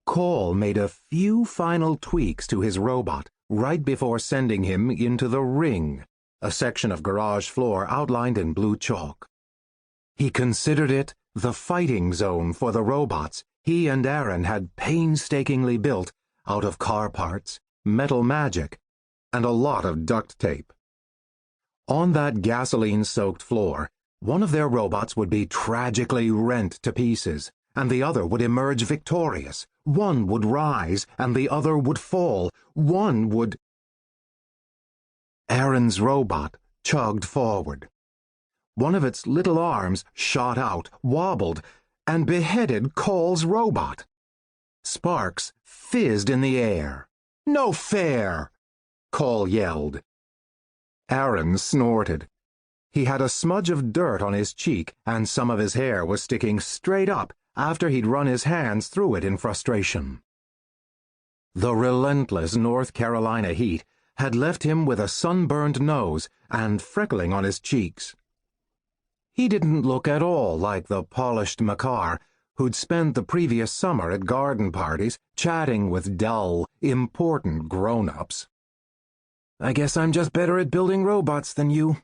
Cole made a few final tweaks to his robot right before sending him into the ring, a section of garage floor outlined in blue chalk. He considered it the fighting zone for the robots he and Aaron had painstakingly built out of car parts, metal magic, and a lot of duct tape. On that gasoline-soaked floor, one of their robots would be tragically rent to pieces, and the other would emerge victorious. One would rise, and the other would fall. One would... Aaron's robot chugged forward. One of its little arms shot out, wobbled, and beheaded Cole's robot. Sparks fizzed in the air. "No fair!" Cole yelled. Aaron snorted. He had a smudge of dirt on his cheek, and some of his hair was sticking straight up after he'd run his hands through it in frustration. The relentless North Carolina heat had left him with a sunburned nose and freckling on his cheeks. He didn't look at all like the polished Makar who'd spent the previous summer at garden parties chatting with dull, important grown-ups. "I guess I'm just better at building robots than you,"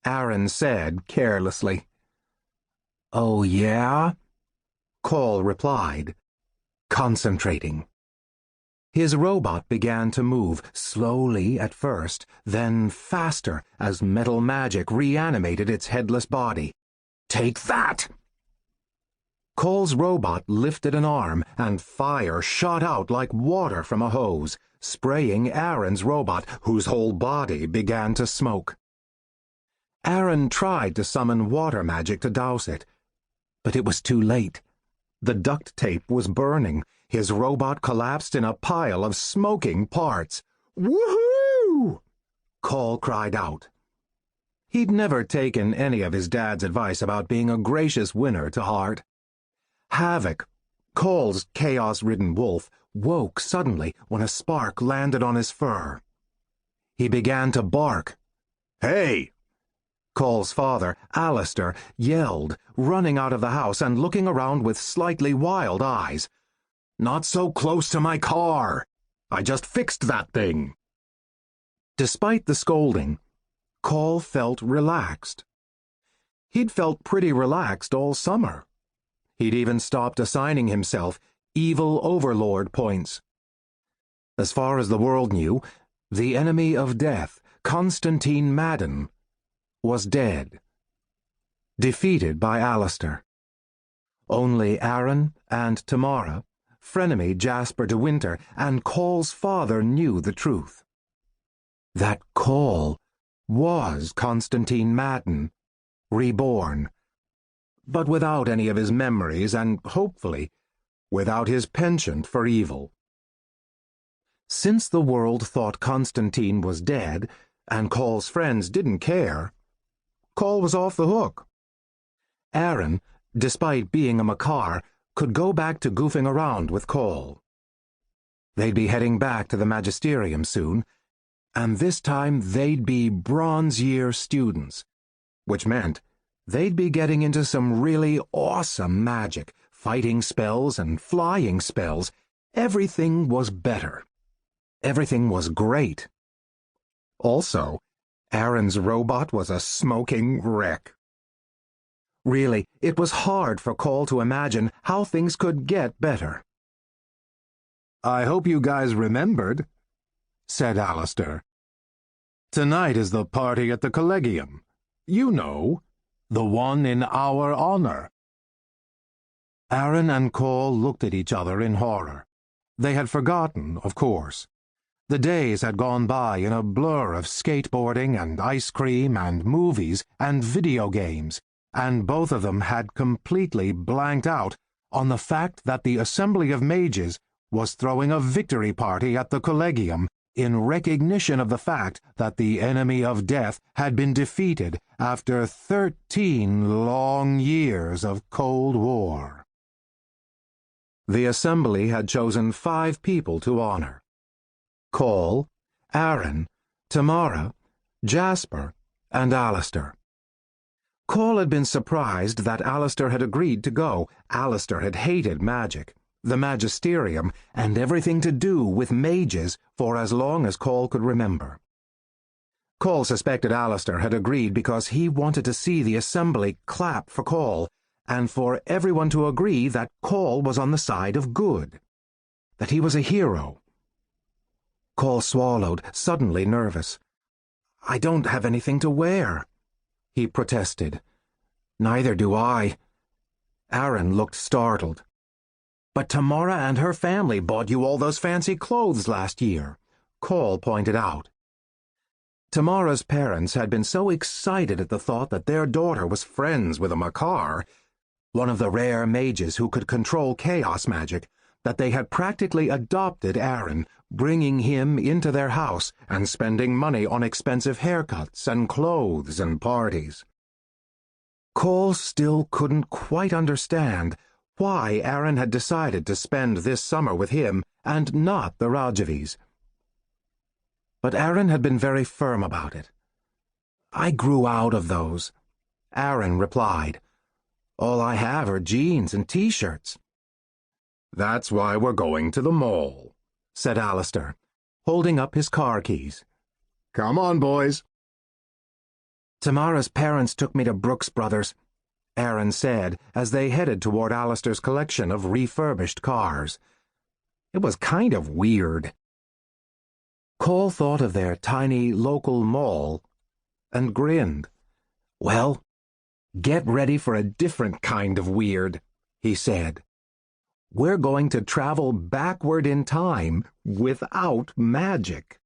Aaron said carelessly. "Oh, yeah?" Cole replied, concentrating. His robot began to move, slowly at first, then faster as metal magic reanimated its headless body. "Take that!" Cole's robot lifted an arm, and fire shot out like water from a hose, spraying Aaron's robot, whose whole body began to smoke. Aaron tried to summon water magic to douse it, but it was too late. The duct tape was burning. His robot collapsed in a pile of smoking parts. "Woohoo!" Cole cried out. He'd never taken any of his dad's advice about being a gracious winner to heart. Havoc, Cole's chaos-ridden wolf, woke suddenly when a spark landed on his fur. He began to bark. "Hey!" Cole's father, Alistair, yelled, running out of the house and looking around with slightly wild eyes. "Not so close to my car! I just fixed that thing!" Despite the scolding, Cole felt relaxed. He'd felt pretty relaxed all summer. He'd even stopped assigning himself evil overlord points. As far as the world knew, the enemy of death, Constantine Madden, was dead, defeated by Alistair. Only Aaron and Tamara, frenemy Jasper de Winter, and Cole's father knew the truth. That Cole was Constantine Madden, reborn, but without any of his memories and, hopefully, without his penchant for evil. Since the world thought Constantine was dead, and Cole's friends didn't care, Cole was off the hook. Aaron, despite being a Makar, could go back to goofing around with Cole. They'd be heading back to the Magisterium soon, and this time they'd be Bronze Year students, which meant they'd be getting into some really awesome magic, fighting spells and flying spells. Everything was better. Everything was great. Also, Aaron's robot was a smoking wreck. Really, it was hard for Cole to imagine how things could get better. "I hope you guys remembered," said Alistair. "Tonight is the party at the Collegium. You know, the one in our honor." Aaron and Cole looked at each other in horror. They had forgotten, of course. The days had gone by in a blur of skateboarding and ice cream and movies and video games, and both of them had completely blanked out on the fact that the Assembly of Mages was throwing a victory party at the Collegium in recognition of the fact that the enemy of death had been defeated after 13 long years of Cold War. The Assembly had chosen 5 people to honor: Cole, Aaron, Tamara, Jasper, and Alistair. Cole had been surprised that Alistair had agreed to go. Alistair had hated magic, the Magisterium, and everything to do with mages for as long as Cole could remember. Cole suspected Alistair had agreed because he wanted to see the assembly clap for Cole, and for everyone to agree that Cole was on the side of good, that he was a hero. Cole swallowed, suddenly nervous. "I don't have anything to wear," he protested. "Neither do I." Aaron looked startled. "But Tamara and her family bought you all those fancy clothes last year," Cole pointed out. Tamara's parents had been so excited at the thought that their daughter was friends with a Makar, one of the rare mages who could control chaos magic, that they had practically adopted Aaron, bringing him into their house and spending money on expensive haircuts and clothes and parties. Cole still couldn't quite understand why Aaron had decided to spend this summer with him and not the Rajavis. But Aaron had been very firm about it. "I grew out of those," Aaron replied. "All I have are jeans and t-shirts." "That's why we're going to the mall," said Alistair, holding up his car keys. "Come on, boys." "Tamara's parents took me to Brooks Brothers," Aaron said as they headed toward Alistair's collection of refurbished cars. It was kind of weird. Cole thought of their tiny local mall and grinned. "Well, get ready for a different kind of weird," he said. "We're going to travel backward in time without magic."